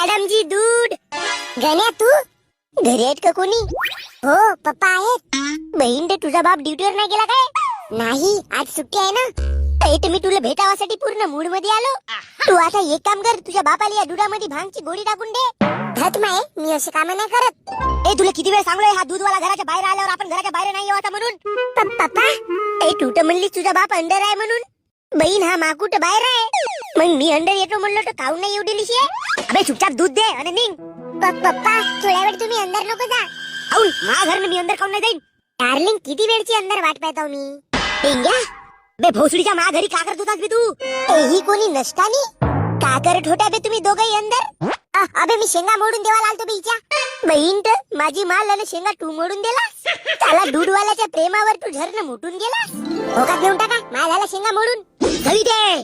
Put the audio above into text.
Madam जी दूध. गण्या तू घरी आहेत का कोणी? हो पप्पा आहेत. बहीण ते तुझा बाप ड्युटीवर नाही गेला काय? नाही आज सुट्टी आहे ना. तर मी तुला भेटावासाठी पूर्ण मूड मध्ये आलो. तू आता एक काम कर, तुझ्या बापाला या दुधामध्ये भांगची गोळी टाकून दे. धत माय मी असे काम नाही करत. तुला किती वेळ सांगलोय हा दूधवाला घराच्या बाहेर आल्यावर आपण घराच्या बाहेर नाही येऊ आता म्हणून. पप्पा तू तर म्हणली तुझा बाप अंडर आहे म्हणून. बहीण हा माकुट बाहेर आहे. मग मी अंडर येतो म्हणलो तर काऊन नाही येऊ दिलीशी? अबे चुपचाप दूध दे आणि निघ. पप्पा थोड्या वेळ तुम्ही अंदर नको जा. औल मा घर मी अंदर काऊन नाही जाईन? डार्लिंग किती वेळची अंदर वाट पाहतो मी. डेंग्या बे भोसडीच्या मा घरी का करत होतास बे तू? ही कोणी नसतानी का करत होत्या बे तुम्ही दोघंही अंदर? अबे मी शेंगा मोडून देवाला आलतो बीच्या. बहीण तर माझी माल आणि शेंगा तू मोडून दिला. त्याला दूधवाल्याच्या प्रेमावर तू झरण मुटून गेला. हो का घेऊन टाका मालाला शेंगा मोडून घरी दे.